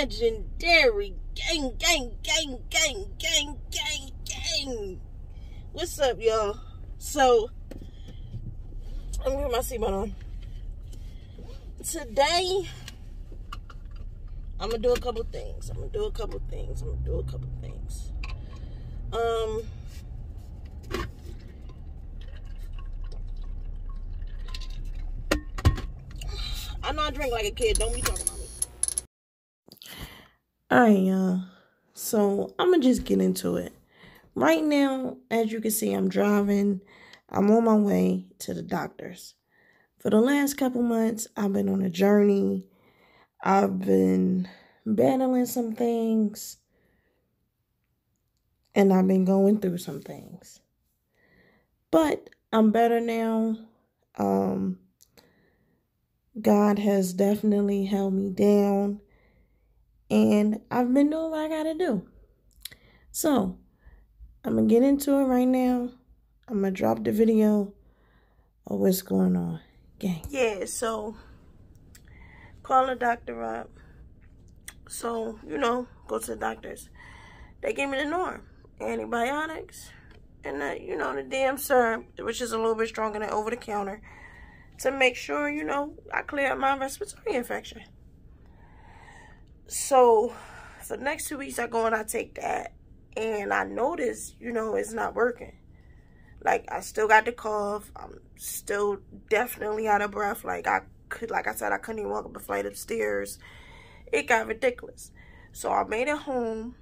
legendary gang, gang, gang, gang, gang, gang, gang. What's up, y'all? So, I'm gonna put my seatbelt on. Today, I'm gonna do a couple things. I know I drink like a kid. Don't be talking about me. Alright, y'all. So, I'm gonna just get into it. Right now, as you can see, I'm driving. I'm on my way to the doctor's. For the last couple months, I've been on a journey. I've been battling some things. And I've been going through some things. But I'm better now. God has definitely held me down. And I've been doing what I gotta do. So, I'm gonna get into it right now. I'm gonna drop the video of what's going on. Gang. Yeah, so, call the doctor up. So, go to the doctors. They gave me the norm. Antibiotics. And the damn syrup, which is a little bit stronger than over the counter. To make sure, I clear up my respiratory infection. So, for the next 2 weeks, I go and I take that. And I notice, it's not working. Like, I still got the cough. I'm still definitely out of breath. Like I said, I couldn't even walk up a flight of stairs. It got ridiculous. So, I made it home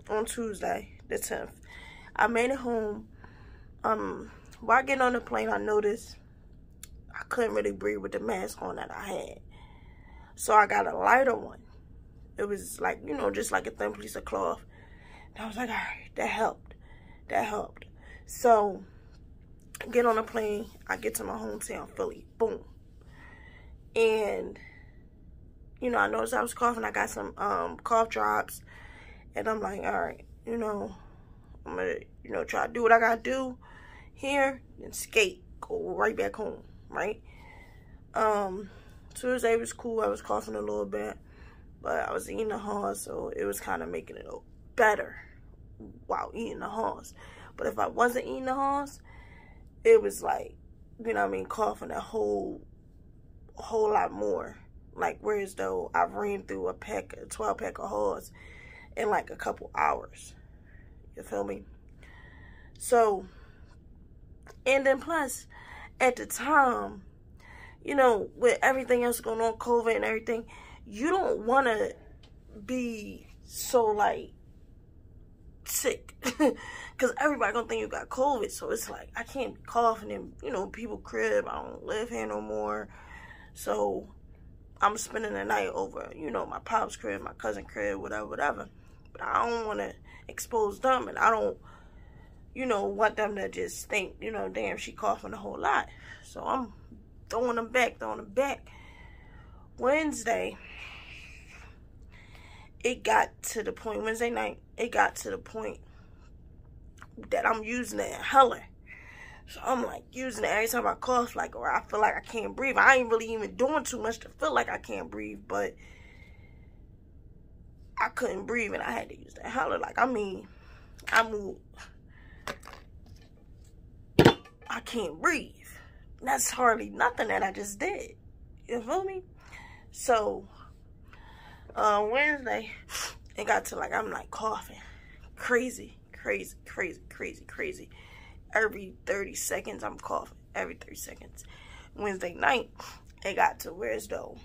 on Tuesday, the 10th. I made it home. While getting on the plane, I noticed I couldn't really breathe with the mask on that I had. So I got a lighter one. It was like, just like a thin piece of cloth. And I was like, all right, that helped. So, get on the plane. I get to my hometown, Philly. Boom. And, I noticed I was coughing. I got some cough drops. And I'm like, all right, I'm going to, try to do what I got to do here and skate. Go right back home. Right? Tuesday was cool. I was coughing a little bit, but I was eating the Haws, so it was kind of making it better while eating the Haws. But if I wasn't eating the Haws, it was like, coughing a whole lot more. Like, whereas though I ran through a 12-pack of Haws in like a couple hours. You feel me? So, and then plus, at the time, with everything else going on, COVID and everything, you don't want to be so, like, sick. Because everybody going to think you got COVID. So, it's like, I can't be coughing in, people's crib. I don't live here no more. So, I'm spending the night over, my pop's crib, my cousin crib, whatever. But I don't want to expose them. And I don't, want them to just think, damn, she coughing a whole lot. So I'm throwing them back. Wednesday, Wednesday night, it got to the point that I'm using the inhaler. So I'm like using it every time I cough, like, or I feel like I can't breathe. I ain't really even doing too much to feel like I can't breathe, but I couldn't breathe and I had to use the inhaler. Like, I moved. I can't breathe. That's hardly nothing that I just did. You feel me? So, Wednesday, it got to like, I'm like coughing. Crazy. Every 30 seconds, I'm coughing. Every 30 seconds. Wednesday night, it got to where as though,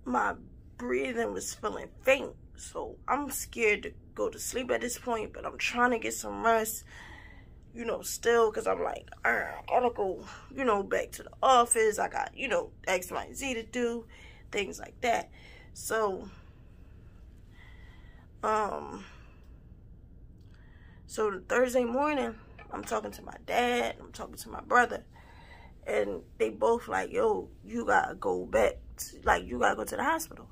my breathing was feeling faint. So I'm scared to go to sleep at this point, but I'm trying to get some rest, still, because I'm like, I gotta go, back to the office. I got, X, Y, and Z to do, things like that. So, so Thursday morning, I'm talking to my dad, I'm talking to my brother, and they both like, yo, you gotta go back, you gotta go to the hospital.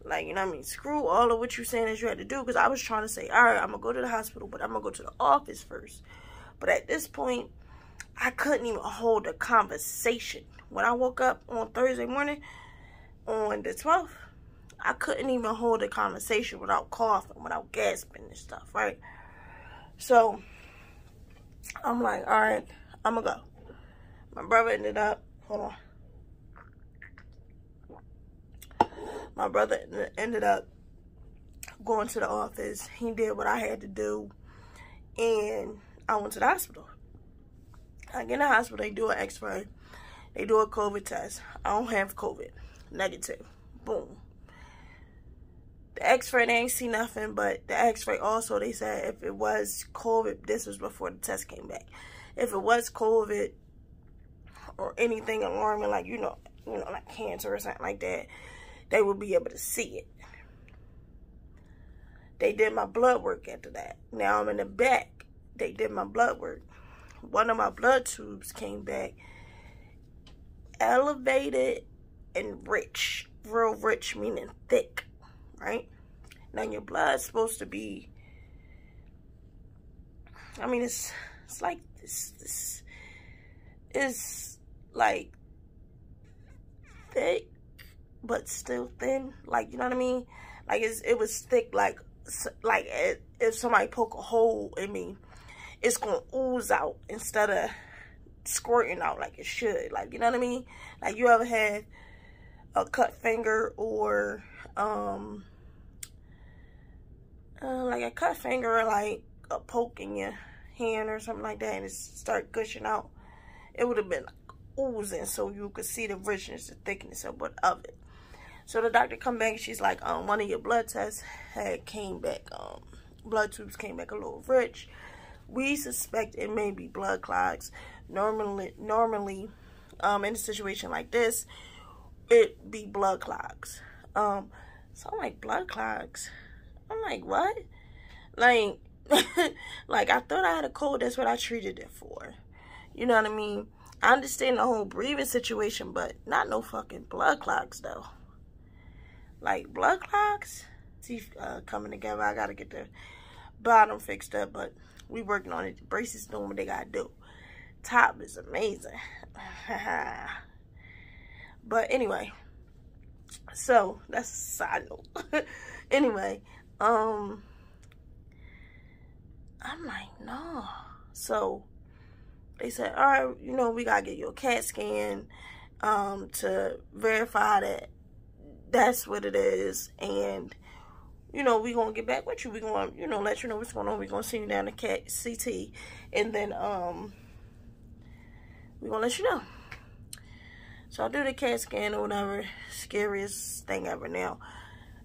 Like, screw all of what you're saying that you had to do. Because I was trying to say, all right, I'm going to go to the hospital, but I'm going to go to the office first. But at this point, I couldn't even hold a conversation. When I woke up on Thursday morning, on the 12th, I couldn't even hold a conversation without coughing, without gasping and stuff, right? So, I'm like, all right, I'm going to go. My brother ended up, hold on. My brother ended up going to the office. He did what I had to do, and I went to the hospital. I get in the hospital, they do an x-ray, they do a COVID test. I don't have COVID, negative, boom. The x-ray, they ain't see nothing, but the x-ray also, they said if it was COVID, this was before the test came back. If it was COVID or anything alarming, like, you know, like cancer or something like that, they would be able to see it. They did my blood work after that. Now I'm in the back. They did my blood work. One of my blood tubes came back elevated and rich. Real rich, meaning thick, right? Now your blood's supposed to be, I mean, it's like this is like thick, but still thin. Like, you know what I mean? Like, it was thick, like if somebody poke a hole in me, it's gonna ooze out instead of squirting out like it should. Like, you know what I mean? Like, you ever had a cut finger or like a cut finger or like a poke in your hand or something like that, and it start gushing out? It would have been like oozing, so you could see the richness, the thickness of it. So the doctor come back, she's like, one of your blood tests had came back, blood tubes came back a little rich. We suspect it may be blood clots. Normally, in a situation like this, it be blood clots. So I'm like, blood clots? I'm like, what? Like, like, I thought I had a cold. That's what I treated it for. You know what I mean? I understand the whole breathing situation, but not no fucking blood clots, though. Like, blood clots? Teeth coming together. I got to get the bottom fixed up, but we working on it. The braces doing what they got to do. Top is amazing. But anyway, so that's a side note. Anyway, I'm like, no. So they said, all right, you know, we got to get you a CAT scan to verify that that's what it is. And, you know, we going to get back with you. We going to, you know, let you know what's going on. We going to send you down to CT. And then we going to let you know. So I do the CAT scan or whatever. Scariest thing ever. Now,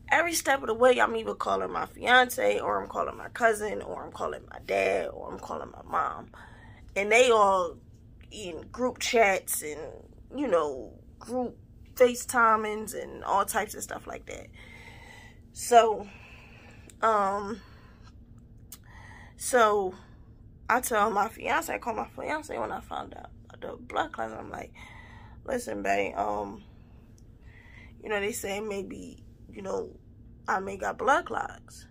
every step of the way, I'm either calling my fiance, or I'm calling my cousin, or I'm calling my dad, or I'm calling my mom. And they all in group chats and, you know, group FaceTimings and all types of stuff like that. So, so I tell my fiance, I call my fiance when I found out the blood clots. I'm like, listen, babe, you know, they say maybe, you know, I may got blood clots.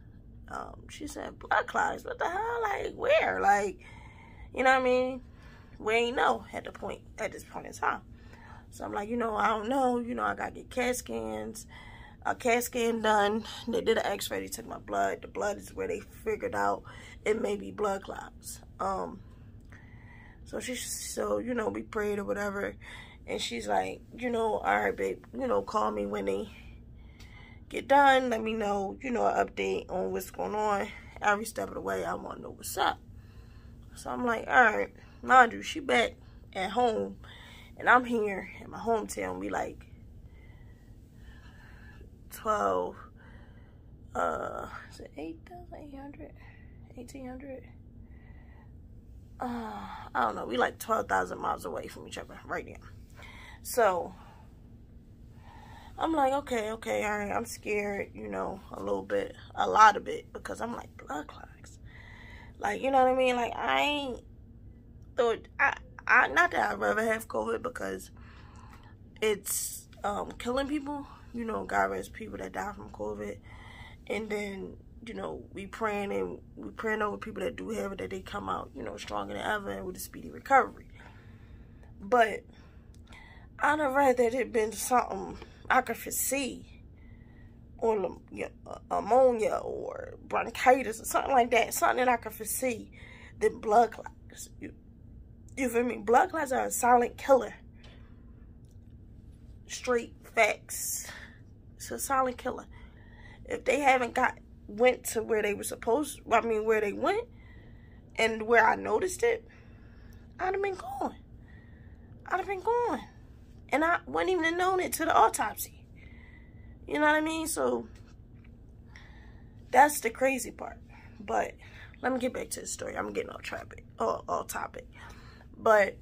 She said, blood clots? What the hell? Like, where? Like, you know what I mean? We ain't know at this point in time. So I'm like, you know, I don't know. You know, I got to get CAT scans. A CAT scan done. They did an x-ray. They took my blood. The blood is where they figured out it may be blood clots. So, you know, we prayed or whatever. And she's like, you know, all right, babe, you know, call me when they get done. Let me know, you know, an update on what's going on. Every step of the way, I want to know what's up. So I'm like, all right. Mind you, she back at home. And I'm here in my hometown. We like 12, is it 8,800? 1,800? I don't know. We like 12,000 miles away from each other right now. So, I'm like, okay, all right. I'm scared, you know, a lot of it, because I'm like, blood clots. Like, you know what I mean? Like, I ain't thought, not that I'd rather have COVID, because it's killing people. You know, God rest people that die from COVID. And then, you know, we praying over people that do have it, that they come out, you know, stronger than ever and with a speedy recovery. But I'd have rather it been something I could foresee, or ammonia or bronchitis or something like that, something that I could foresee, than blood clots. You feel me? Blood clots are a silent killer. Straight facts. It's a silent killer. If they haven't went to where they were supposed, where they went, and where I noticed it, I'd have been gone. I'd have been gone. And I wouldn't even have known it to the autopsy. You know what I mean? So, that's the crazy part. But, let me get back to the story. I'm getting off topic. But,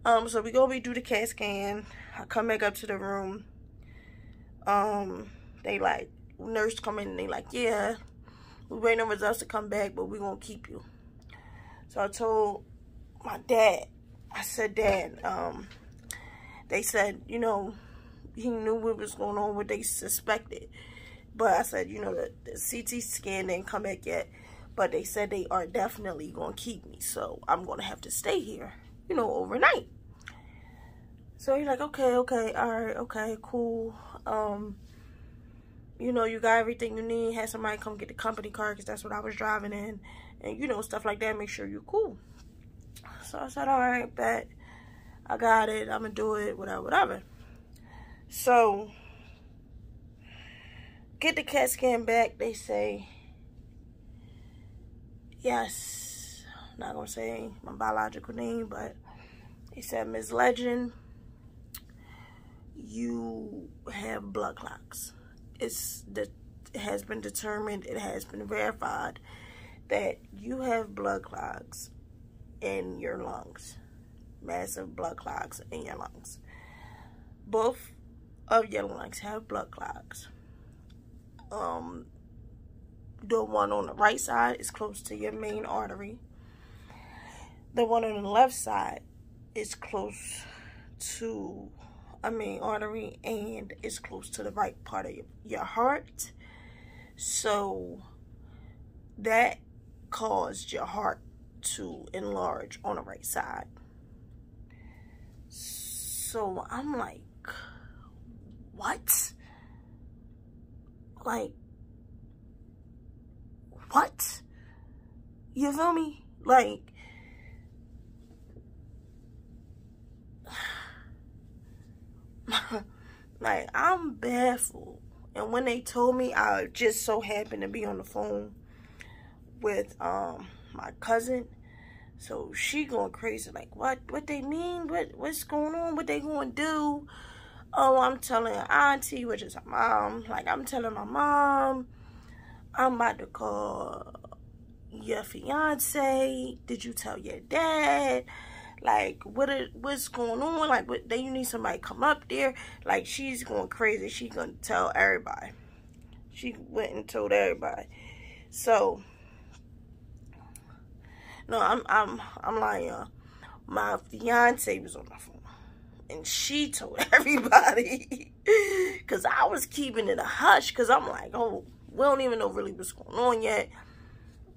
so we go redo the CAT scan. I come back up to the room. They like, nurse come in and they like, yeah, we're waiting on results to come back, but we're going to keep you. So I told my dad, I said, Dad, they said, you know, he knew what was going on, what they suspected. But I said, you know, the CT scan didn't come back yet, but they said they are definitely going to keep me. So I'm going to have to stay here, you know, overnight. So he's like, okay, all right, okay, cool. You know, you got everything you need. Have somebody come get the company car, because that's what I was driving in. And, you know, stuff like that. Make sure you're cool. So I said, all right, bet. I got it. I'm going to do it. Whatever. So, get the CAT scan back. They say, yes. I'm not going to say my biological name, but they said, Ms. Legend, you have blood clots. It has been determined, it has been verified that you have blood clots in your lungs. Massive blood clots in your lungs. Both of your lungs have blood clots. The one on the right side is close to your main artery. The one on the left side is close to a main artery, and it's close to the right part of your heart. So that caused your heart to enlarge on the right side. So I'm like, what? Like, what? You feel me? Like, like, I'm baffled. And when they told me, I just so happened to be on the phone with my cousin. So she going crazy, like, what they mean? What's going on? What they going to do? Oh, I'm telling auntie, which is her mom. Like, I'm telling my mom, I'm about to call your fiance. Did you tell your dad? Like, what's going on? Like, you need somebody to come up there. Like, she's going crazy. She gonna tell everybody. She went and told everybody. So, no, I'm lying. My fiance was on the phone, and she told everybody, because I was keeping it a hush, because I'm like, oh, we don't even know really what's going on yet.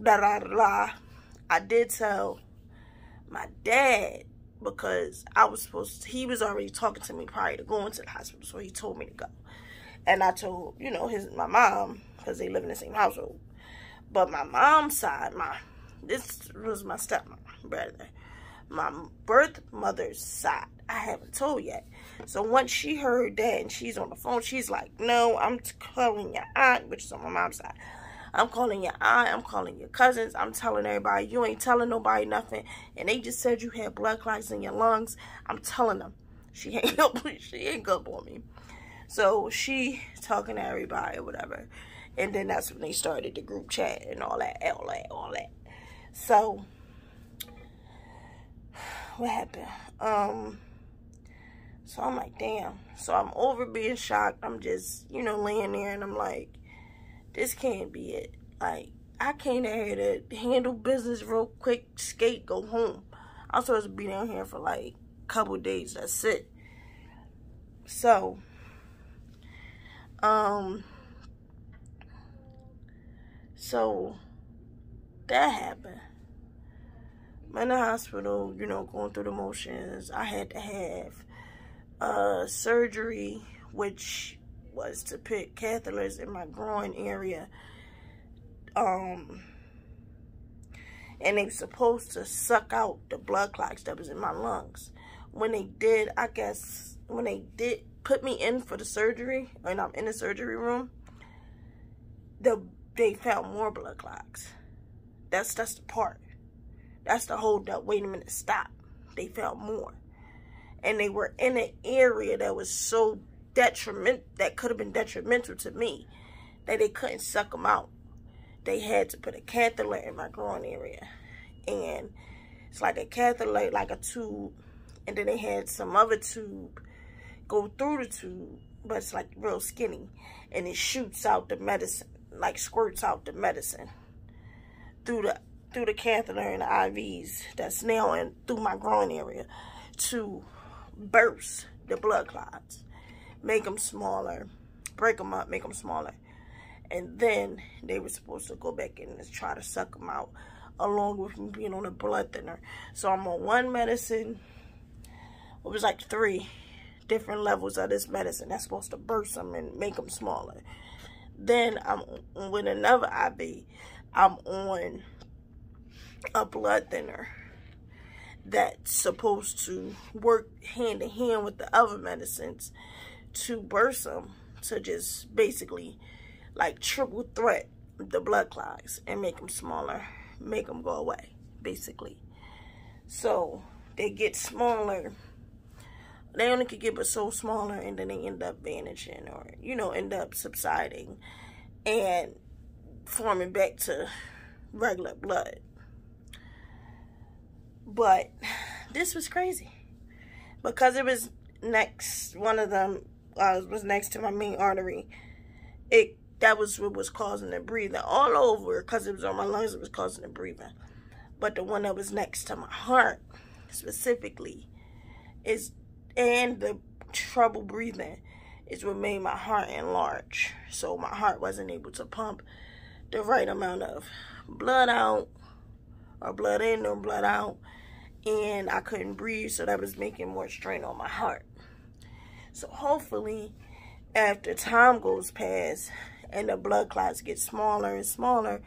I did tell my dad, because he was already talking to me prior to going to the hospital, so he told me to go. And I told, you know, my mom, because they live in the same household. But my mom's side, this was my stepmom, brother. My birth mother's side, I haven't told yet. So once she heard that and she's on the phone, she's like, no, I'm calling your aunt, which is on my mom's side. I'm calling your aunt, I'm calling your cousins, I'm telling everybody, you ain't telling nobody nothing. And they just said you had blood clots in your lungs. I'm telling them. She ain't up on me. So she talking to everybody or whatever. And then that's when they started the group chat and all that. So, what happened? So I'm like, damn. So I'm over being shocked. I'm just, you know, laying there and I'm like, this can't be it. Like, I came down here to handle business real quick, skate, go home. I'm supposed to be down here for like a couple days. That's it. So, so that happened. I'm in the hospital, you know, going through the motions. I had to have surgery, which was to put catheters in my groin area. And they were supposed to suck out the blood clots that was in my lungs. When they did, I guess, when they did put me in for the surgery, and I'm in the surgery room, they found more blood clots. That's the part. That's the hold up. Wait a minute, stop. They found more. And they were in an area that was so detrimental, that could have been detrimental to me, that they couldn't suck them out. They had to put a catheter in my groin area. And it's like a catheter, like a tube. And then they had some other tube go through the tube, but it's like real skinny. And it shoots out the medicine, like squirts out the medicine through the catheter and the IVs that's now in through my groin area to burst the blood clots, make them smaller, break them up, make them smaller. And then they were supposed to go back in and try to suck them out, along with me being on a blood thinner. So I'm on one medicine. It was like 3 different levels of this medicine that's supposed to burst them and make them smaller. Then I'm with another IV. I'm on a blood thinner that's supposed to work hand in hand with the other medicines to burst them, to just basically like triple threat the blood clots and make them smaller, make them go away, basically. So they get smaller. They only could get but so smaller, and then they end up vanishing, or, you know, end up subsiding and forming back to regular blood. But this was crazy because it was next, one of them was next to my main artery. That was what was causing the breathing all over, because it was on my lungs. It was causing the breathing. But the one that was next to my heart specifically and the trouble breathing is what made my heart enlarge. So my heart wasn't able to pump the right amount of blood out, or blood in or blood out, and I couldn't breathe, so that was making more strain on my heart. So hopefully, after time goes past and the blood clots get smaller and smaller,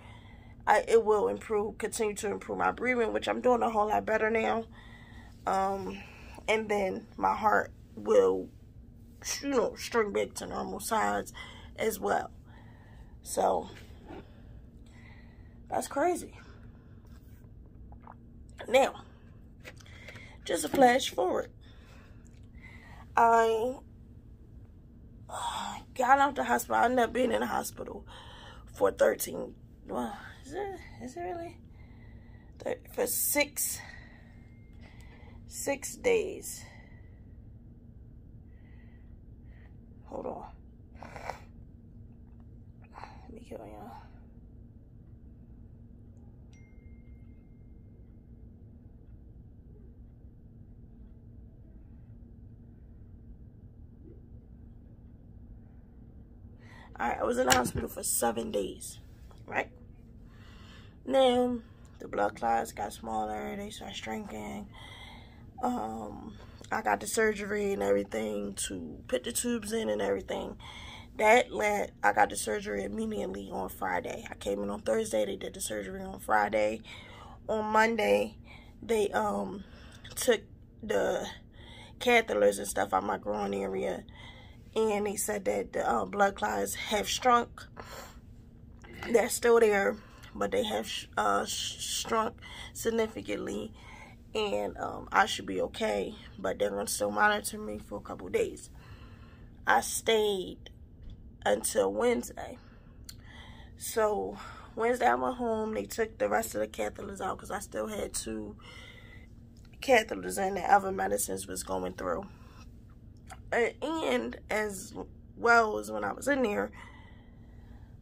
it will continue to improve my breathing, which I'm doing a whole lot better now. And then my heart will, you know, string back to normal size as well. So that's crazy. Now, just a flash forward. I got out the hospital. I ended up being in the hospital for 13. Well, is it really? For six days. Hold on. Let me kill y'all. Alright, I was in the hospital for 7 days. Right? Now, the blood clots got smaller. They started shrinking. I got the surgery and everything to put the tubes in and everything. I got the surgery immediately on Friday. I came in on Thursday. They did the surgery on Friday. On Monday, they took the catheters and stuff out my groin area, and they said that the blood clots have shrunk. They're still there, but they have shrunk significantly, and I should be okay, but they're going to still monitor me for a couple days. I stayed until Wednesday. So Wednesday I went home. They took the rest of the catheters out because I still had 2 catheters and the other medicines was going through. And as well as when I was in there,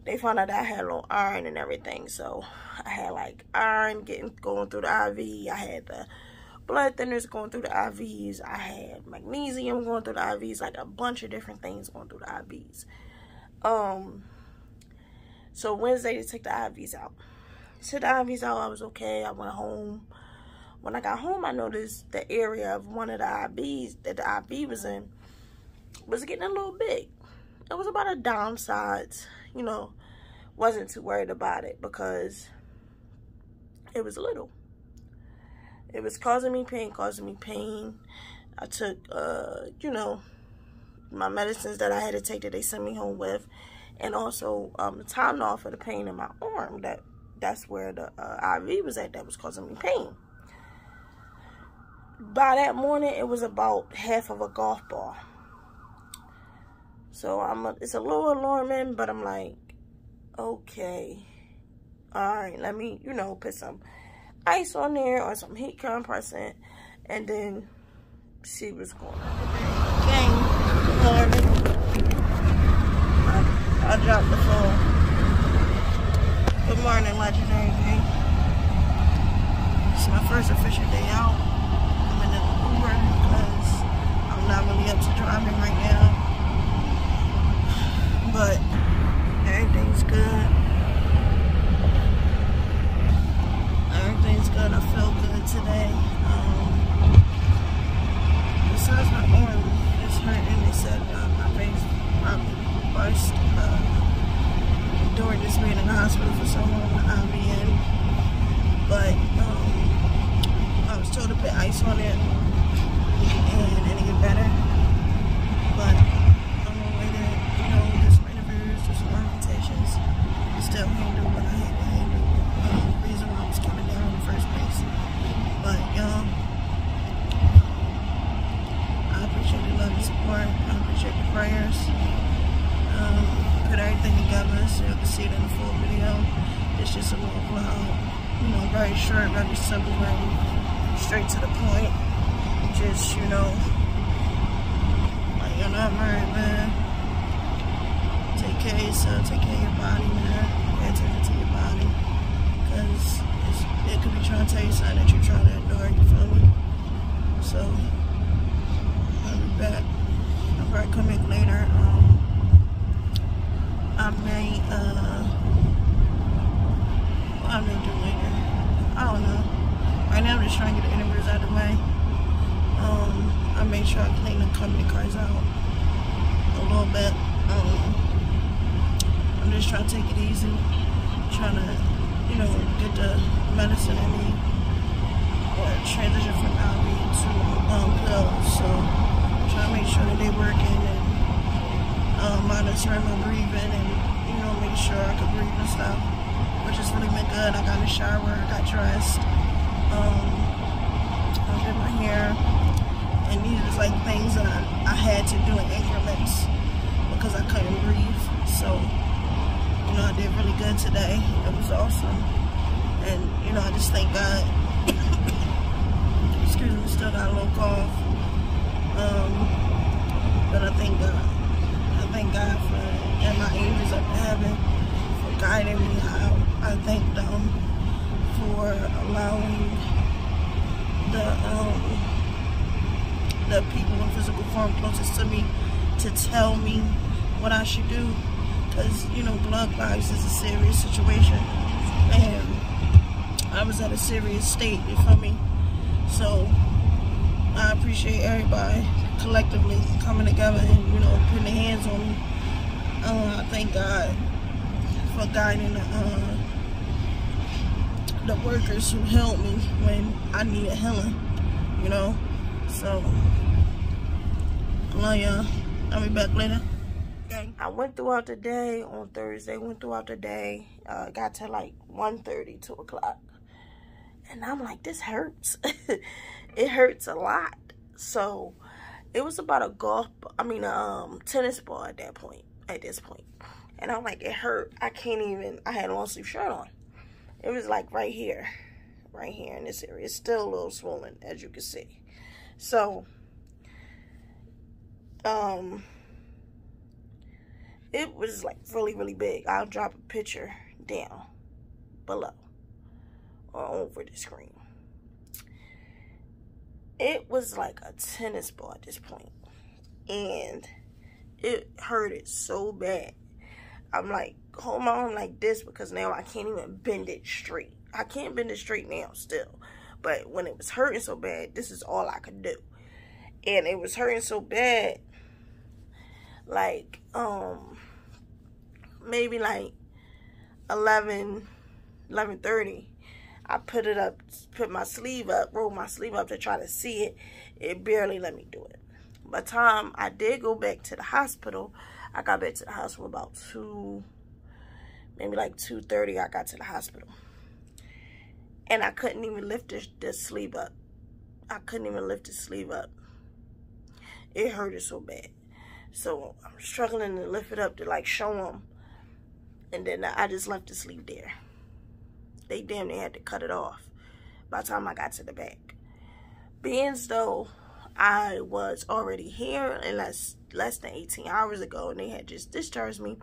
they found out that I had a little iron and everything. So I had like iron going through the IV. I had the blood thinners going through the IVs. I had magnesium going through the IVs. Like a bunch of different things going through the IVs. So Wednesday they took the IVs out. Took the IVs out. I was okay. I went home When I got home, I noticed the area of one of the IVs that the IV was in was getting a little big. It was about a dime size, you know. Wasn't too worried about it because it was little. It was causing me pain. I took, you know, my medicines that I had to take that they sent me home with, and also the Tylenol for the pain in my arm. That's where the IV was at that was causing me pain. By that morning, it was about half of a golf ball. So it's a little alarming, but I'm like, okay, all right, let me, you know, put some ice on there or some heat compressant, and then see what's going on. Okay, good morning. I dropped the phone. Good morning, Legendary Day. It's my first official day out. I'm in an Uber because I'm not really up to driving right now. But everything's good. Everything's good. I feel good today. Besides my arm is hurting, they said my face probably burst during this being in the hospital for so long with IVN. But I was told to put ice on it and it'll get better. But I'm on my way to, you know, do some interviews, do some orientations, still handle what I had to handle. The reason why I was coming down in the first place. But I appreciate the love and support. I appreciate the prayers. Put everything together so you can see it in the full video. It's just a little vlog, you know, very short, very simple, very straight to the point. Just, you know, like, you're not married, man. Take care of yourself, take care of your body, man. Pay attention to your body. Because it could be trying to tell you something that you're trying to ignore, you feel me? So, I'll be back. I'll probably come back later. I may do later. I don't know. Right now I'm just trying to get the interviews out of the way. I made sure I clean the company cars out a little bit. I'm just trying to take it easy. Trying to, you know, get the medicine I need or transition from IV to pills. So trying to make sure that they're working and monitoring my breathing and, you know, make sure I can breathe and stuff, which has really been good. I got in the shower, I got dressed, I did my hair, and these are like things that I had to do in increments because I couldn't breathe. So, you know, I did really good today. It was awesome, and, you know, I just thank God. Excuse me, still got a little cough, but I thank God. Thank God for, and my angels up in heaven for guiding me. I thank them for allowing the people in physical form closest to me to tell me what I should do. Because, you know, blood clots is a serious situation. And I was at a serious state, you feel me? So, I appreciate everybody collectively coming together and, you know, putting their hands on me. I thank God for guiding the workers who helped me when I needed healing, you know. So, I love y'all. I'll be back later. I went throughout the day on Thursday, got to like 1:30, 2 o'clock. And I'm like, this hurts. It hurts a lot. So, it was about a tennis ball at this point. And I'm like, it hurt. I had a long sleeve shirt on. It was like right here in this area. It's still a little swollen, as you can see. So, it was like really, really big. I'll drop a picture down below or over the screen. It was like a tennis ball at this point, and it hurted so bad. I'm like, hold my arm like this because now I can't even bend it straight. I can't bend it straight now still, But when it was hurting so bad, this is all I could do. And it was hurting so bad, like, maybe like 11:30. I put my sleeve up, rolled my sleeve up to try to see it. It barely let me do it. By the time I did go back to the hospital, I got back to the hospital about 2:30. I got to the hospital. And I couldn't even lift the sleeve up. I couldn't even lift the sleeve up. It hurted so bad. So I'm struggling to lift it up to like show them. And then I just left the sleeve there. They damn near had to cut it off by the time I got to the back. Being as though I was already here and less than 18 hours ago, and they had just discharged me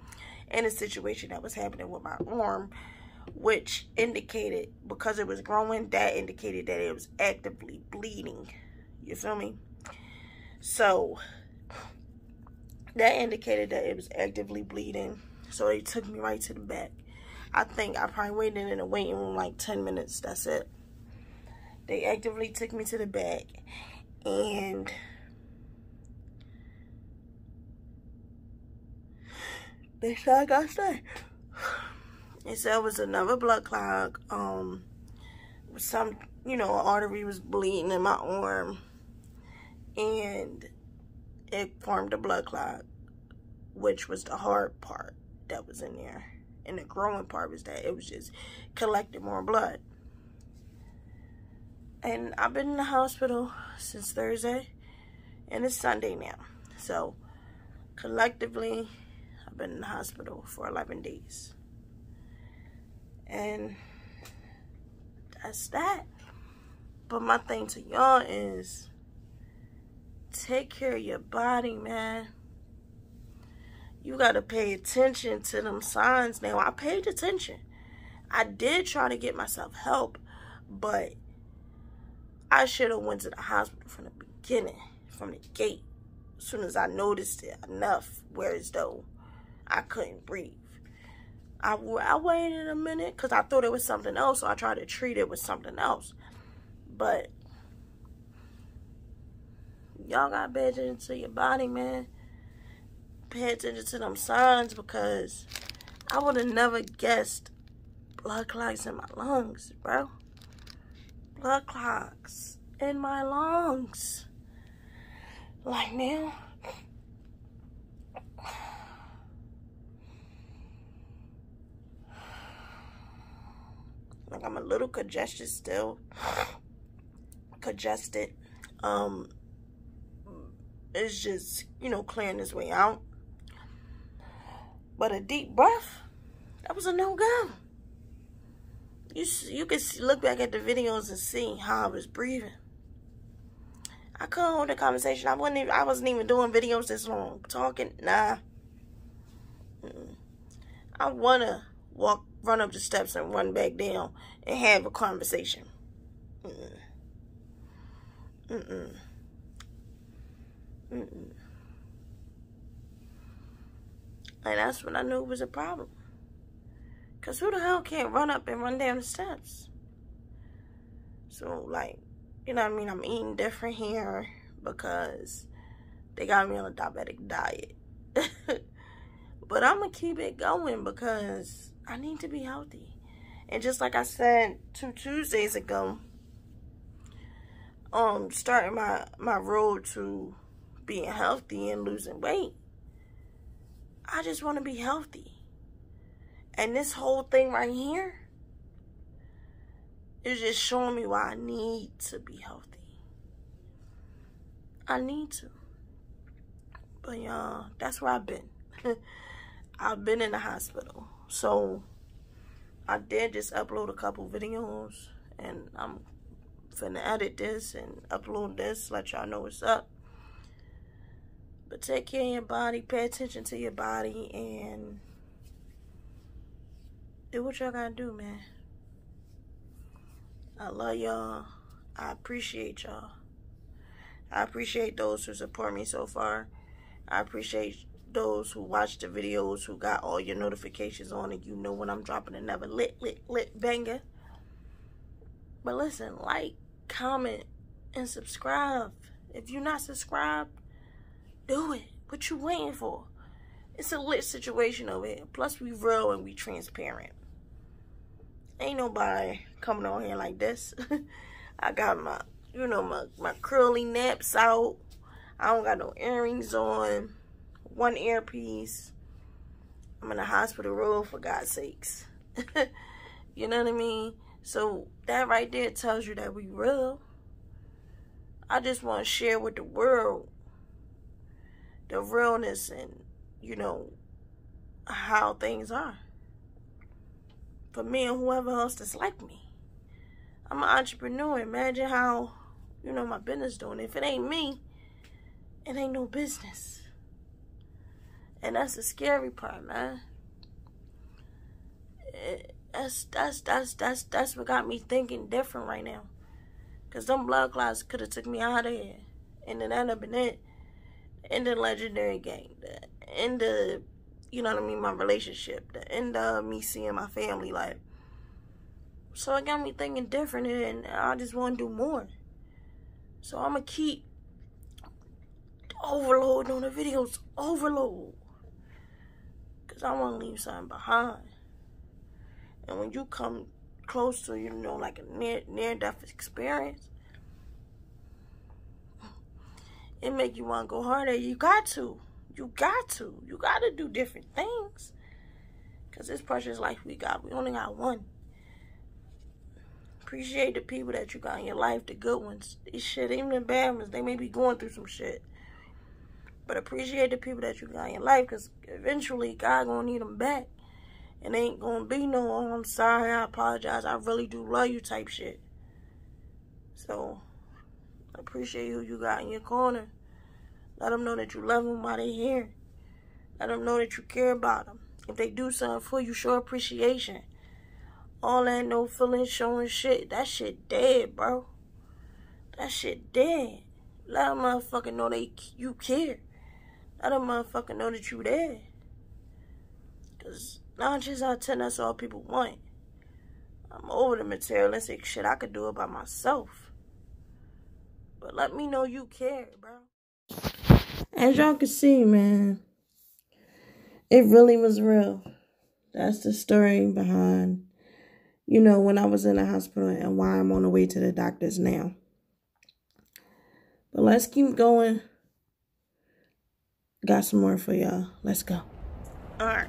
in a situation that was happening with my arm, which indicated, because it was growing, that indicated that it was actively bleeding. You feel me? So that indicated that it was actively bleeding. So they took me right to the back. I think I probably waited in the waiting room like 10 minutes. That's it. They actively took me to the back. And they said I got sick. They said it was another blood clog. Some, an artery was bleeding in my arm. And it formed a blood clog, which was the hard part that was in there. And the growing part was that it was just collecting more blood. And I've been in the hospital since Thursday, and it's Sunday now. So collectively, I've been in the hospital for 11 days. And that's that. But my thing to y'all is, take care of your body, man. You got to pay attention to them signs. Now, I paid attention. I did try to get myself help, but I should have went to the hospital from the beginning, from the gate. As soon as I noticed it enough, where as though I couldn't breathe. I waited a minute because I thought it was something else, so I tried to treat it with something else. But y'all got to pay attention to your body, man. Pay attention to them signs, because I would have never guessed blood clots in my lungs, bro. Blood clots in my lungs. Like, now, like, I'm a little congested still. Congested. It's just, clearing this way out. But a deep breath, that was a no-go. You can look back at the videos and see how I was breathing. I couldn't hold a conversation. I wasn't even doing videos this long. Talking, nah. I want to run up the steps and run back down and have a conversation. And that's when I knew it was a problem. Because who the hell can't run up and run down the steps? So, like, you know what I mean? I'm eating different here because they got me on a diabetic diet. But I'm going to keep it going because I need to be healthy. And just like I said 2 Tuesdays ago, starting my road to being healthy and losing weight, I just want to be healthy. And this whole thing right here is just showing me why I need to be healthy. I need to. But y'all, that's where I've been. I've been in the hospital. So I did just upload a couple videos, and I'm finna edit this and upload this, let y'all know what's up. But take care of your body, pay attention to your body, and do what y'all gotta do, man. I love y'all. I appreciate y'all. I appreciate those who support me so far. I appreciate those who watch the videos, who got all your notifications on, and you know when I'm dropping another lit banger. But listen, like, comment, and subscribe. If you're not subscribed, do it. What you waiting for? It's a lit situation over here. Plus, we real and we transparent. Ain't nobody coming on here like this. I got my, you know, my curly naps out. I don't got no earrings on. One earpiece. I'm in a hospital room, for God's sakes. You know what I mean? So that right there tells you that we real. I just want to share with the world the realness and, you know, how things are. For me and whoever else that's like me. I'm an entrepreneur. Imagine how, you know, my business doing. If it ain't me, it ain't no business. And that's the scary part, man. That's what got me thinking different right now. Cause them blood clots could have took me out of here. And then that'd have been it. In the legendary game. In the, you know what I mean, my relationship. The end of me seeing my family life. So it got me thinking different, and I just want to do more. So I'm going to keep overloading on the videos. Overload. Because I want to leave something behind. And when you come close to, you know, like a near-death experience, it make you want to go harder. You got to. You got to. You got to do different things. Because this precious life we got, we only got one. Appreciate the people that you got in your life, the good ones. These shit, even the bad ones, they may be going through some shit. But appreciate the people that you got in your life, because eventually God gonna need them back. And ain't gonna be no, oh, I'm sorry, I apologize, I really do love you type shit. So, appreciate who you got in your corner. Let them know that you love them while they're here. Let them know that you care about them. If they do something for you, show appreciation. All that no feelings showing shit, that shit dead, bro. That shit dead. Let a motherfucker know you care. Let a motherfucker know that you there. Because 9 times out of 10, that's all people want. I'm over the materialistic shit. I could do it by myself. But let me know you care, bro. As y'all can see, man, it really was real. That's the story behind, you know, when I was in the hospital and why I'm on the way to the doctors now. But let's keep going. Got some more for y'all. Let's go. Alright,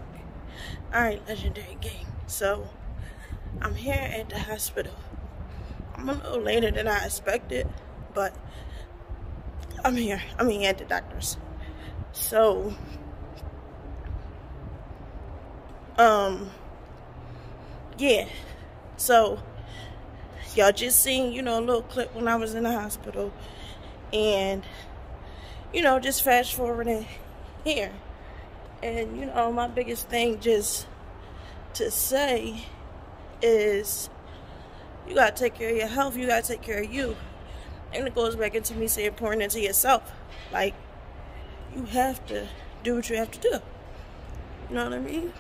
legendary gang. So, I'm here at the hospital. I'm a little later than I expected, but I'm here. I mean, at the doctor's. So, yeah. So, y'all just seen, you know, a little clip when I was in the hospital. And, you know, just fast forwarding here. And, you know, my biggest thing just to say is you got to take care of your health. You got to take care of you. And it goes back into me saying pouring into yourself. Like, you have to do what you have to do. You know what I mean?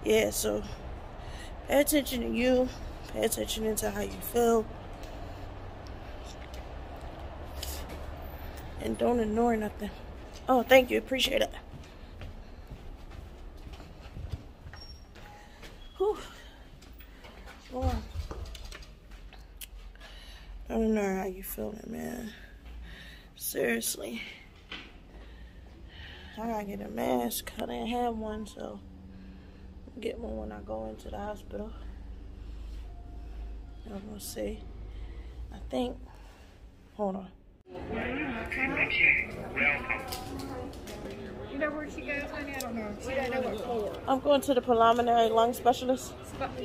Yeah, so pay attention to you. Pay attention to how you feel. And don't ignore nothing. Oh, thank you. Appreciate it. Whew. Boy. Don't know how you feeling, man. Seriously. I gotta get a mask. I didn't have one, so I'll get one when I go into the hospital. I'm gonna see. I think. Hold on. You know where she goes, honey? I don't know. She doesn't know what floor. I'm going to the pulmonary lung specialist.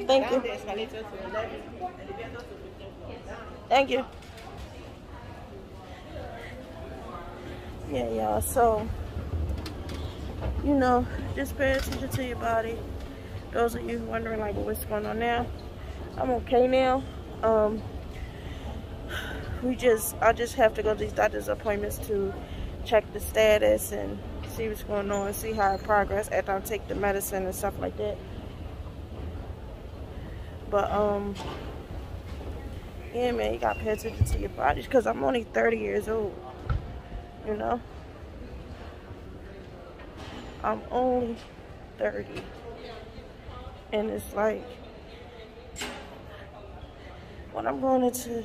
Thank you. Thank you. Yeah, y'all. So, you know, just pay attention to your body. Those of you wondering, like, what's going on now? I'm okay now. I just have to go to these doctor's appointments to check the status and see what's going on, see how I progress after I take the medicine and stuff like that. But yeah, man, you gotta pay attention to your bodies, because I'm only 30 years old, you know. I'm only 30, and it's like, when I'm going into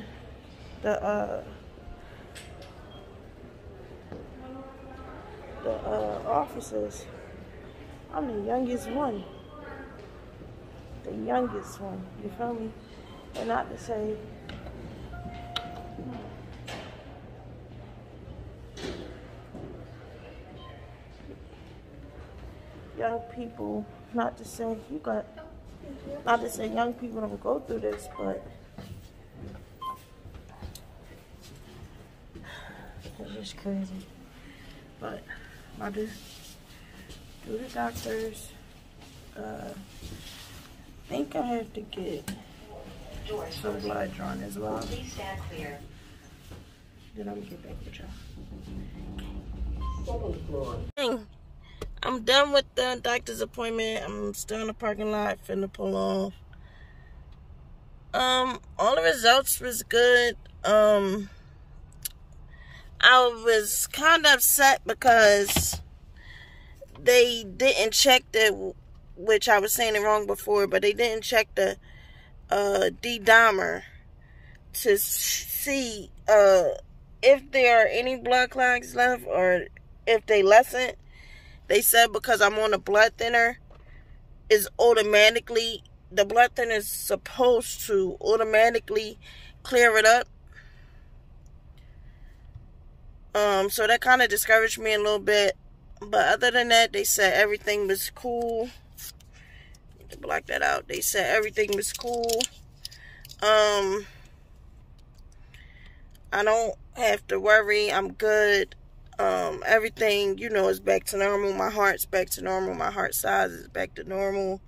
the offices, I'm the youngest one. The youngest one, you feel me? And not to say young people, not to say young people don't go through this, but it's just crazy. But I do the doctors. I think I have to get some blood drawn as well. Please stand clear. Then I'm gonna get back with y'all. I'm done with the doctor's appointment. I'm still in the parking lot, finna pull off. All the results was good. I was kind of upset because they didn't check which I was saying it wrong before, but they didn't check the D-dimer to see if there are any blood clots left or if they lessen. They said because I'm on a blood thinner, the blood thinner is supposed to automatically clear it up. So that kind of discouraged me a little bit. But other than that, they said everything was cool. To block that out. They said everything was cool. I don't have to worry. I'm good. Everything, is back to normal. My heart's back to normal. My heart size is back to normal.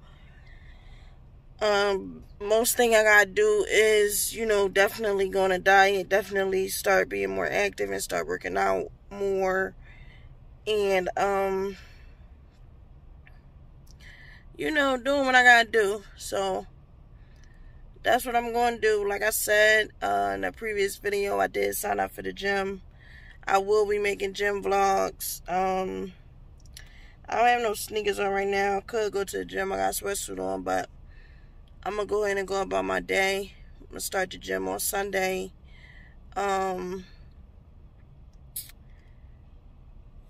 Most thing I gotta do is, definitely go on a diet. Definitely start being more active and start working out more. And, doing what I gotta do. So, that's what I'm going to do. Like I said in the previous video, I did sign up for the gym. I will be making gym vlogs. I don't have no sneakers on right now. I could go to the gym. I got a sweatsuit on, but I'm going to go ahead and go about my day. I'm going to start the gym on Sunday. And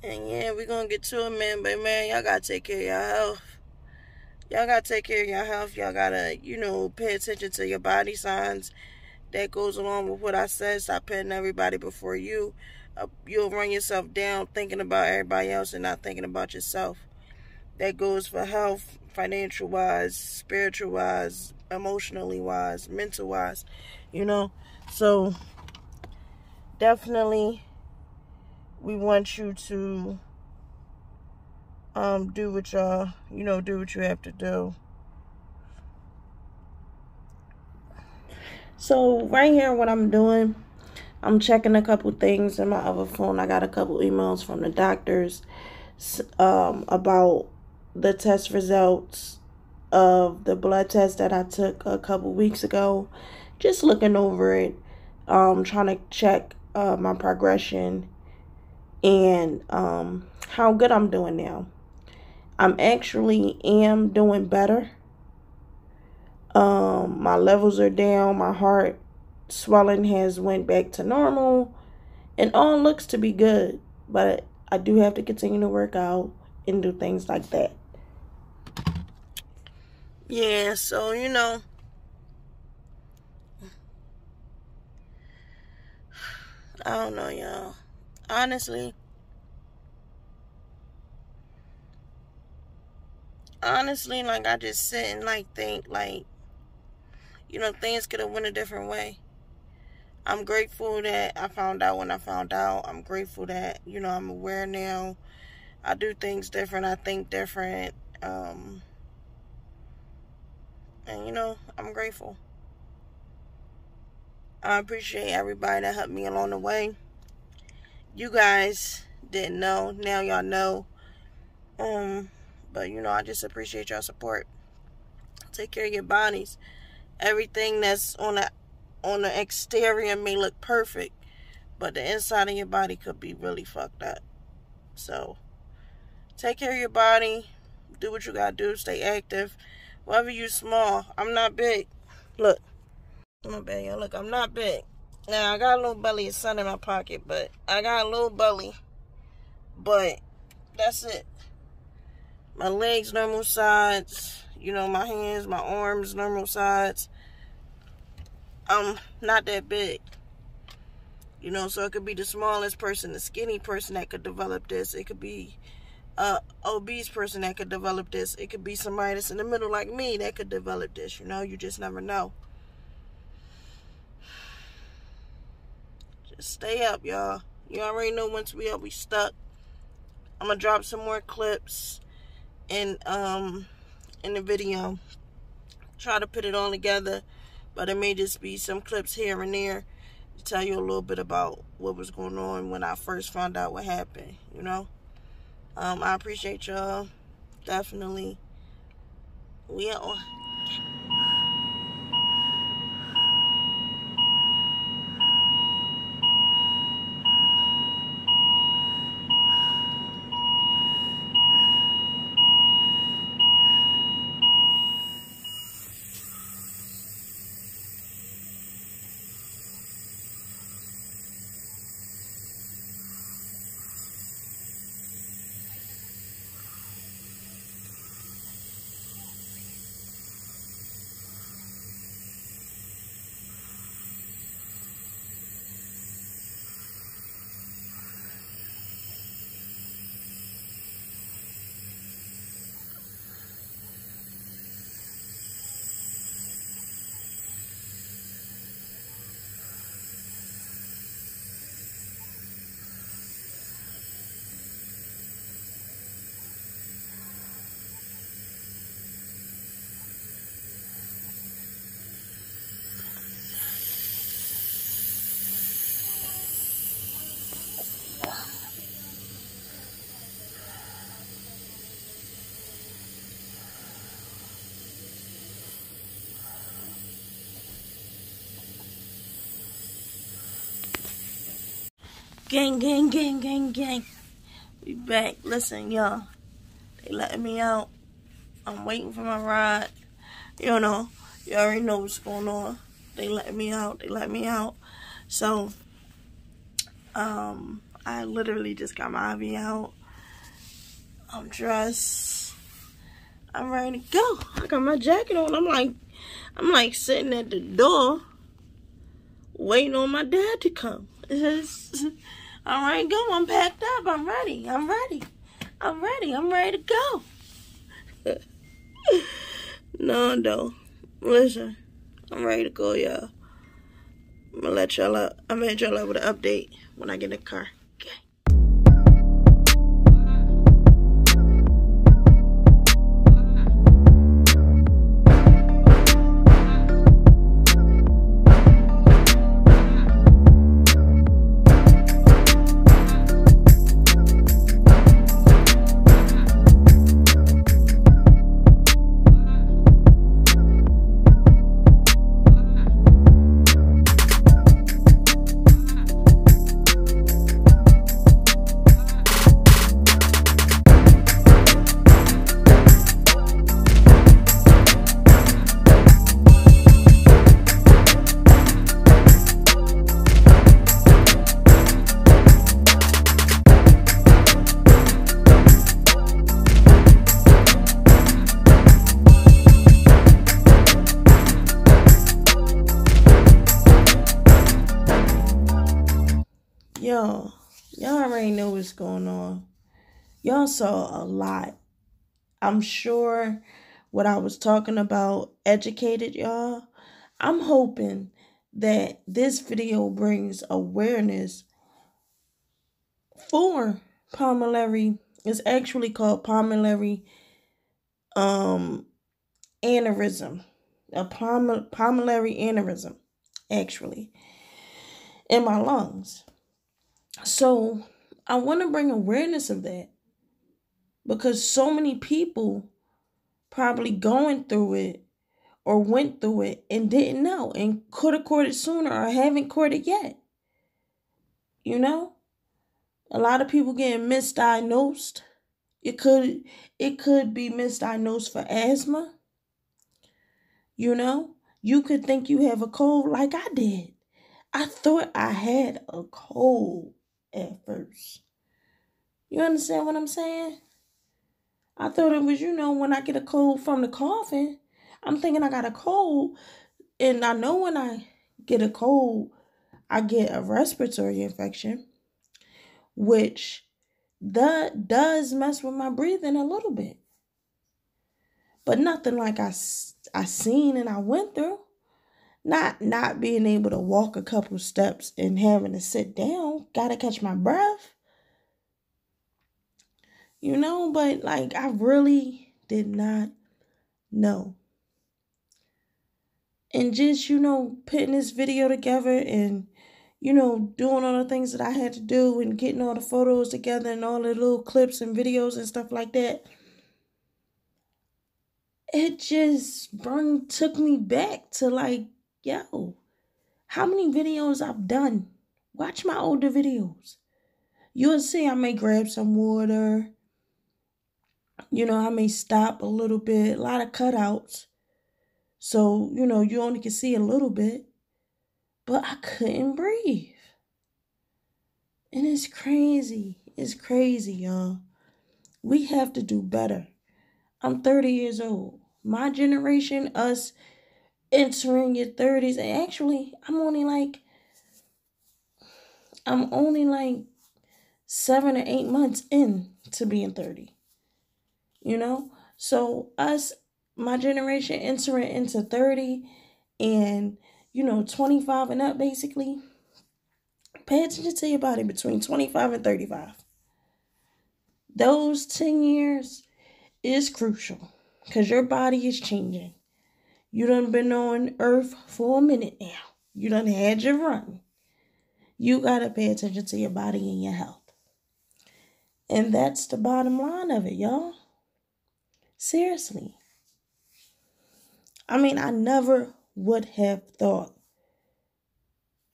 yeah, we're going to get to it, man. But, man, y'all got to take care of your health. Y'all got to take care of your health. Y'all got to, pay attention to your body signs. That goes along with what I said. Stop putting everybody before you. You'll run yourself down thinking about everybody else and not thinking about yourself. That goes for health, financial-wise, spiritual-wise, emotionally-wise, mental-wise, So, definitely, we want you to do what y'all, do what you have to do. So, right here, what I'm doing, I'm checking a couple things in my other phone. I got a couple emails from the doctors about the test results of the blood test that I took a couple weeks ago. Just looking over it, trying to check my progression and how good I'm doing now. I'm actually doing better. My levels are down. My heart swelling has went back to normal, and all looks to be good. But I do have to continue to work out and do things like that. Yeah, so I don't know, y'all. Honestly, like, I just sit and think things could have went a different way. I'm grateful that I found out when I found out. I'm grateful that, I'm aware now. I do things different. I think different. And, I'm grateful. I appreciate everybody that helped me along the way. You guys didn't know. Now y'all know. But, I just appreciate y'all support. Take care of your bodies. Everything that's on the exterior may look perfect, but the inside of your body could be really fucked up. So take care of your body. Do what you gotta do. Stay active. Whether you small, I'm not big. Look, I'm not big, y'all. Look, I'm not big. Now I got a little belly. It's sun in my pocket, but I got a little belly. But that's it. My legs normal size. You know, my hands, my arms normal size. I'm not that big. You know, so it could be the smallest person, the skinny person that could develop this. It could be obese person that could develop this. It could be somebody that's in the middle like me that could develop this. You know, you just never know. Just stay up, y'all. You already know once we up, we stuck. I'm gonna drop some more clips in the video. Try to put it all together, but it may just be some clips here and there to tell you a little bit about what was going on when I first found out what happened. You know, I appreciate y'all. Definitely. We are. Gang, gang, gang, gang, gang. We back. Listen, y'all. They letting me out. I'm waiting for my ride. You know, you already know what's going on. They letting me out. They let me out. So, I literally just got my IV out. I'm dressed. I'm ready to go. I got my jacket on. I'm like sitting at the door waiting on my dad to come. I'm ready to go. I'm packed up. I'm ready. I'm ready. I'm ready. I'm ready to go. No. Listen, I'm ready to go, y'all. I'm gonna let y'all up. I'm gonna hit y'all up with an update when I get in the car. Okay. Y'all already know what's going on. Y'all saw a lot. I'm sure what I was talking about educated y'all. I'm hoping that this video brings awareness for pulmonary. It's actually called pulmonary aneurysm. A pulmonary aneurysm, actually, in my lungs. So I want to bring awareness of that because so many people probably going through it or went through it and didn't know and could have caught it sooner or haven't caught it yet. You know? A lot of people getting misdiagnosed. It could be misdiagnosed for asthma. You know? You could think you have a cold like I did. I thought I had a cold at first. You understand what I'm saying? I thought it was, when I get a cold from the coughing, I'm thinking I got a cold. And I know when I get a cold, I get a respiratory infection, which that does mess with my breathing a little bit. But nothing like I seen and I went through. Not being able to walk a couple steps and having to sit down. Gotta catch my breath. But like I really did not know. And just, putting this video together and, doing all the things that I had to do and getting all the photos together and all the little clips and videos and stuff like that. It just took me back to like, yo, how many videos I've done. Watch my older videos. You'll see I may grab some water. I may stop a little bit. A lot of cutouts. So, you only can see a little bit. But I couldn't breathe. And it's crazy. It's crazy, y'all. We have to do better. I'm 30 years old. My generation, us entering your 30s. And actually, I'm only like 7 or 8 months in to being 30. So us, my generation entering into 30 and, 25 and up basically. Pay attention to your body between 25 and 35. Those 10 years is crucial because your body is changing. You done been on earth for a minute now. You done had your run. You got to pay attention to your body and your health. And that's the bottom line of it, y'all. Seriously. I mean, I never would have thought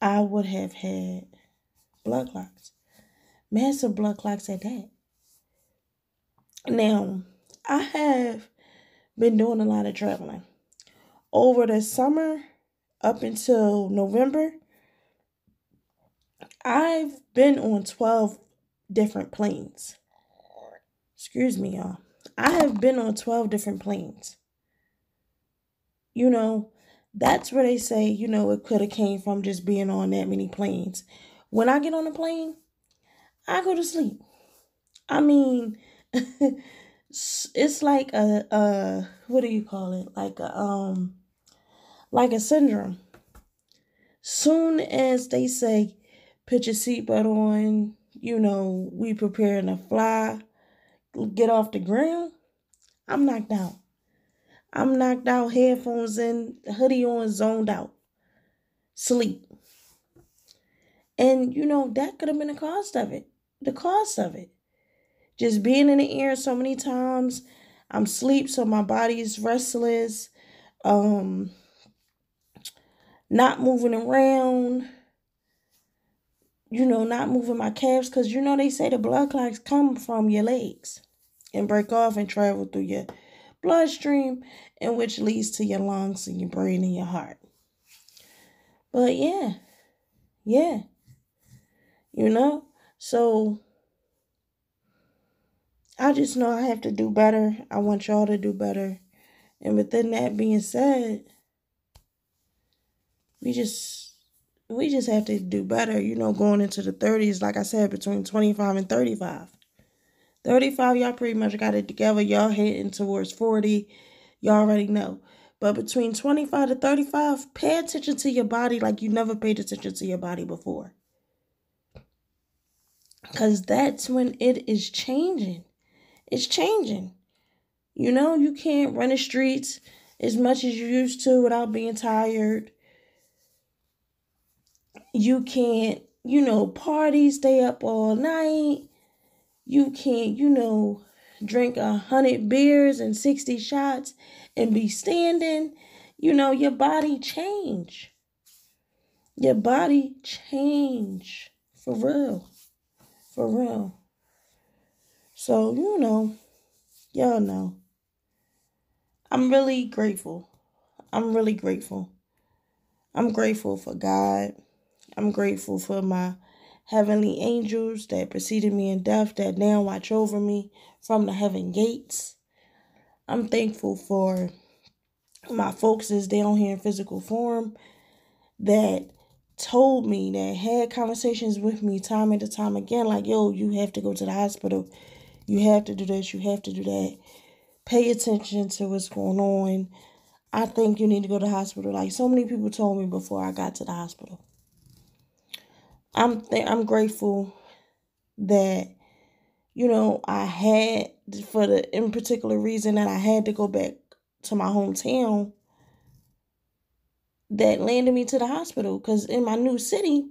I would have had blood clots. Massive blood clots at that. Now, I have been doing a lot of traveling. Over the summer, up until November, I've been on 12 different planes. Excuse me, y'all. I have been on 12 different planes. That's where they say, it could have came from just being on that many planes. When I get on a plane, I go to sleep. I mean, it's like a what do you call it? Like a syndrome. Soon as they say, put your seatbelt on, we preparing to fly, get off the ground, I'm knocked out. I'm knocked out, headphones in, hoodie on, zoned out. Sleep. And, that could have been the cost of it. The cost of it. Just being in the air so many times. I'm asleep, so my body is restless. Not moving around. Not moving my calves. Because, they say the blood clots come from your legs. And break off and travel through your bloodstream, and which leads to your lungs and your brain and your heart. But yeah. So I just know I have to do better. I want y'all to do better. And within that being said, we just have to do better, going into the 30s, like I said, between 25 and 35. 35, y'all pretty much got it together. Y'all heading towards 40. Y'all already know. But between 25 to 35, pay attention to your body like you never paid attention to your body before. Because that's when it is changing. It's changing. You can't run the streets as much as you used to without being tired. You can't, party, stay up all night. You can't, drink 100 beers and 60 shots and be standing. your body change. Your body change. For real. For real. So, y'all know. I'm really grateful. I'm really grateful. I'm grateful for God. I'm grateful for my heavenly angels that preceded me in death, that now watch over me from the heaven gates. I'm thankful for my folks that's down here in physical form that told me, that had conversations with me time and time again, like, yo, you have to go to the hospital. You have to do this. You have to do that. Pay attention to what's going on. I think you need to go to the hospital. Like so many people told me before I got to the hospital. I'm grateful that, I had, for the in particular reason that I had to go back to my hometown, that landed me to the hospital. Because in my new city,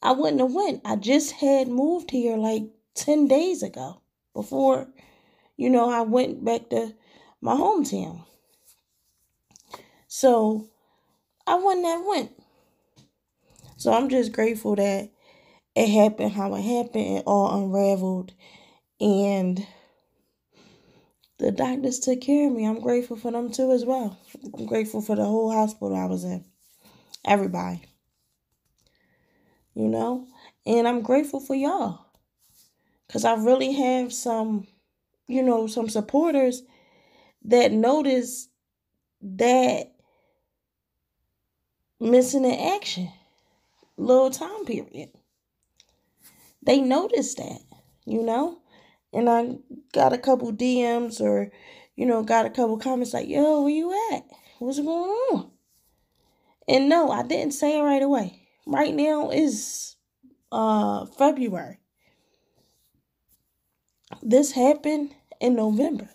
I wouldn't have went. I just had moved here like 10 days ago before, I went back to my hometown. So I wouldn't have went. So I'm just grateful that it happened how it happened. It all unraveled. And the doctors took care of me. I'm grateful for them too as well. I'm grateful for the whole hospital I was in. Everybody. And I'm grateful for y'all. Because I really have some supporters that notice that missing in action, little time period. They noticed that, and I got a couple DMs or, got a couple comments like, yo, where you at? What's going on? And no, I didn't say it right away. Right now is February. This happened in November.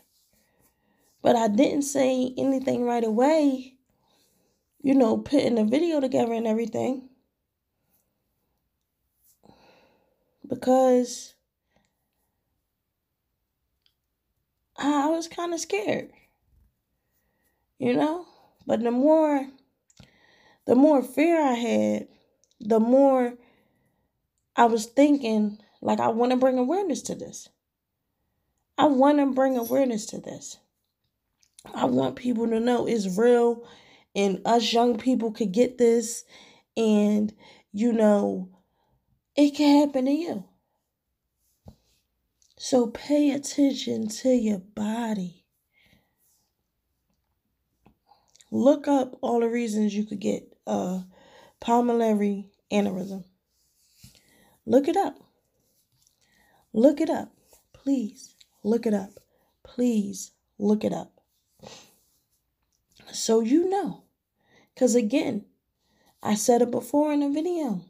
But I didn't say anything right away, putting the video together and everything. Because I was kind of scared, But the more fear I had, the more I was thinking, like, I want to bring awareness to this. I want to bring awareness to this. I want people to know it's real, and us young people could get this, and, it can happen to you. So pay attention to your body. Look up all the reasons you could get pulmonary aneurysm. Look it up. Look it up. Please look it up. Please look it up. So Because again, I said it before in the video.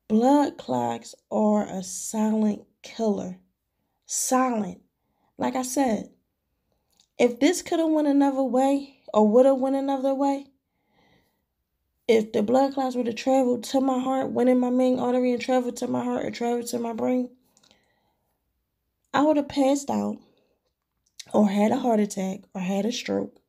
Blood clots are a silent killer. Silent. Like I said, if this could have went another way or would have went another way, if the blood clots would have traveled to my heart, went in my main artery and traveled to my heart or traveled to my brain, I would have passed out or had a heart attack or had a stroke.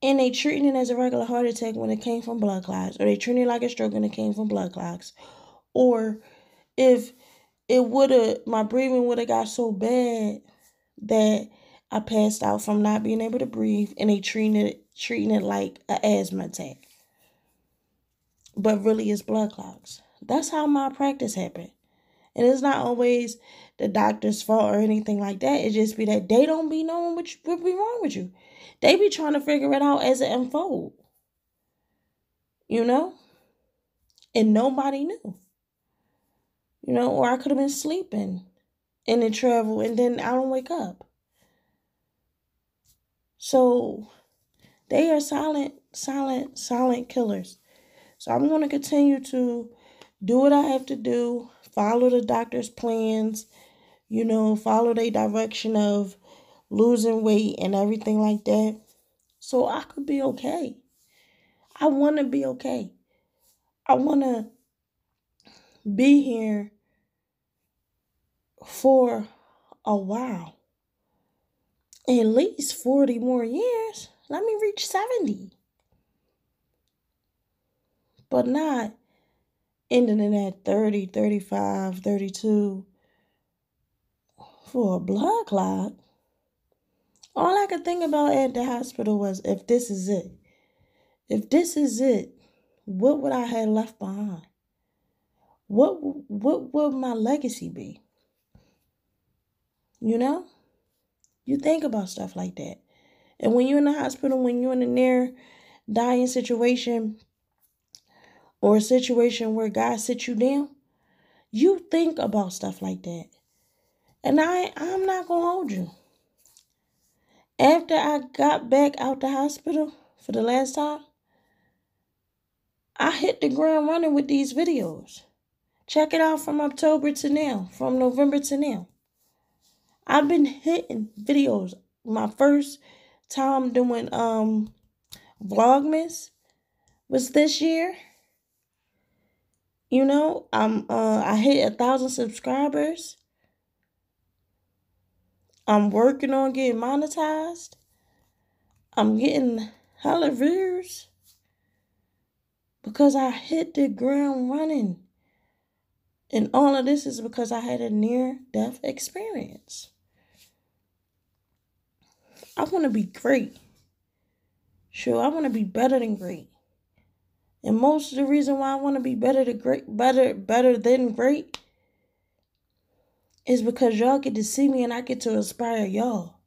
And they treating it as a regular heart attack when it came from blood clots, or they treating it like a stroke when it came from blood clots. Or if my breathing would have got so bad that I passed out from not being able to breathe, and they treating it like an asthma attack. But really it's blood clots. That's how my practice happened. And it's not always the doctor's fault or anything like that. It just be that they don't be knowing what be wrong with you. They be trying to figure it out as it unfold. And nobody knew. Or I could have been sleeping and it traveled and then I don't wake up. So they are silent killers. So I'm going to continue to do what I have to do, follow the doctor's plans, follow their direction of losing weight and everything like that, so I could be okay. I want to be okay. I want to be here for a while. at least 40 more years. Let me reach 70. But not ending in at 30, 35, 32 for a blood clot. All I could think about at the hospital was, if this is it, what would I have left behind? What would my legacy be? You know? You think about stuff like that. And when you're in the hospital, when you're in a near dying situation, or a situation where God sits you down, you think about stuff like that. And I'm not going to hold you. After I got back out the hospital for the last time, I hit the ground running with these videos. Check it out from October to now, from November to now. I've been hitting videos. My first time doing Vlogmas was this year. You know, I hit 1,000 subscribers. I'm working on getting monetized. I'm getting hella views because I hit the ground running. And all of this is because I had a near-death experience. I want to be great. Sure, I want to be better than great. And most of the reason why I want to be better than great is because y'all get to see me and I get to inspire y'all.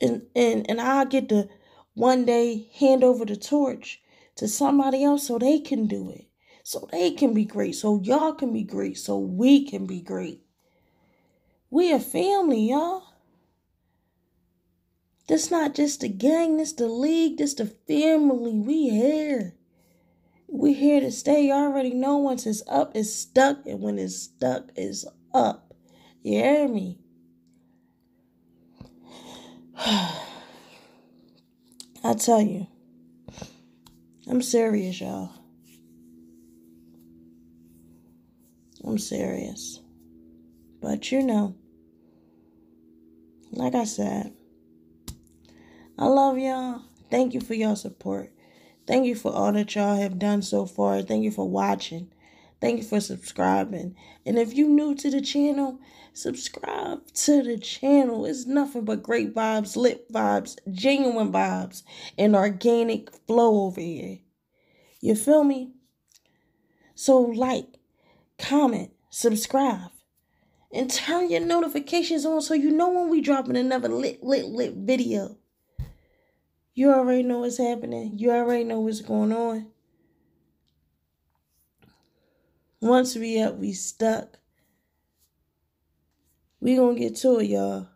And I get to one day hand over the torch to somebody else so they can do it. So they can be great. So y'all can be great. So we can be great. We a family, y'all. This not just the gang. This the league. This the family. We here. We here to stay. You already know once it's up, it's stuck. And when it's stuck, it's up. You hear me? I tell you. I'm serious, y'all. I'm serious. But you know, like I said, I love y'all. Thank you for your support. Thank you for all that y'all have done so far. Thank you for watching. Thank you for subscribing. And if you're new to the channel, subscribe to the channel. It's nothing but great vibes, lit vibes, genuine vibes, and organic flow over here. You feel me? So like, comment, subscribe, and turn your notifications on so you know when we dropping another lit video. You already know what's happening. You already know what's going on. Once we up, we stuck. We gonna get to it, y'all.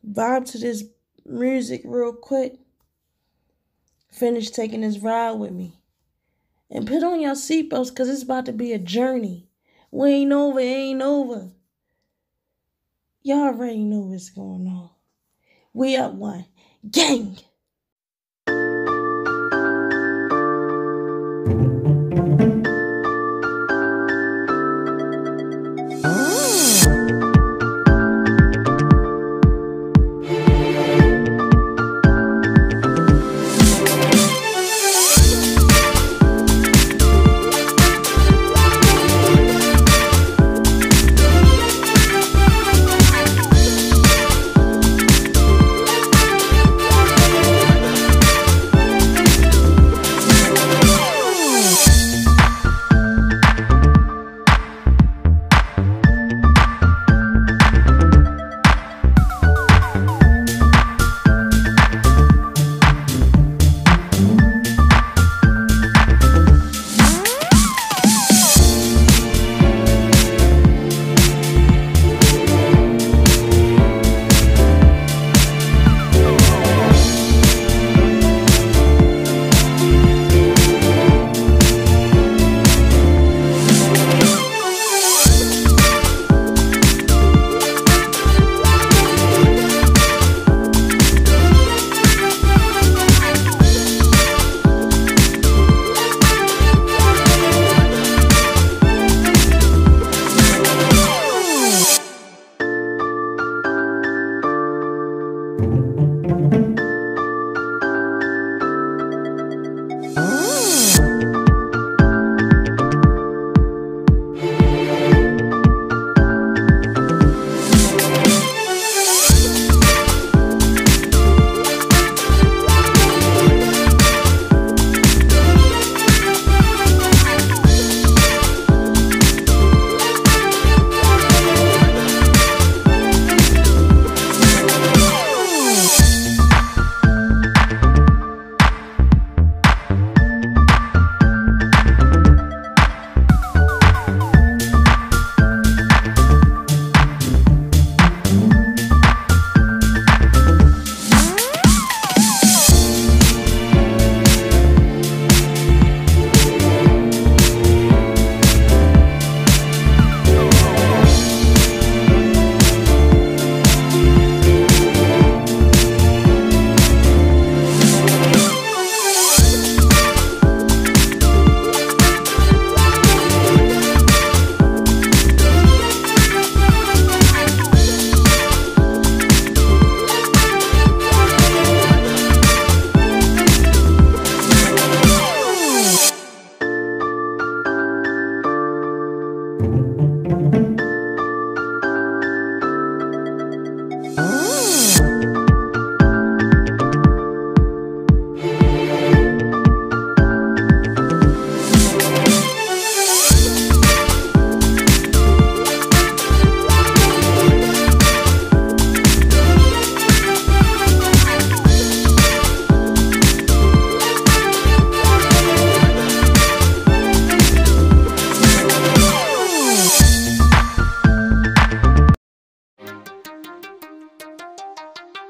Vibe to this music real quick. Finish taking this ride with me. And put on your seatbelts because it's about to be a journey. We ain't over, it ain't over. Y'all already know what's going on. We up one. Gang!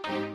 Bye.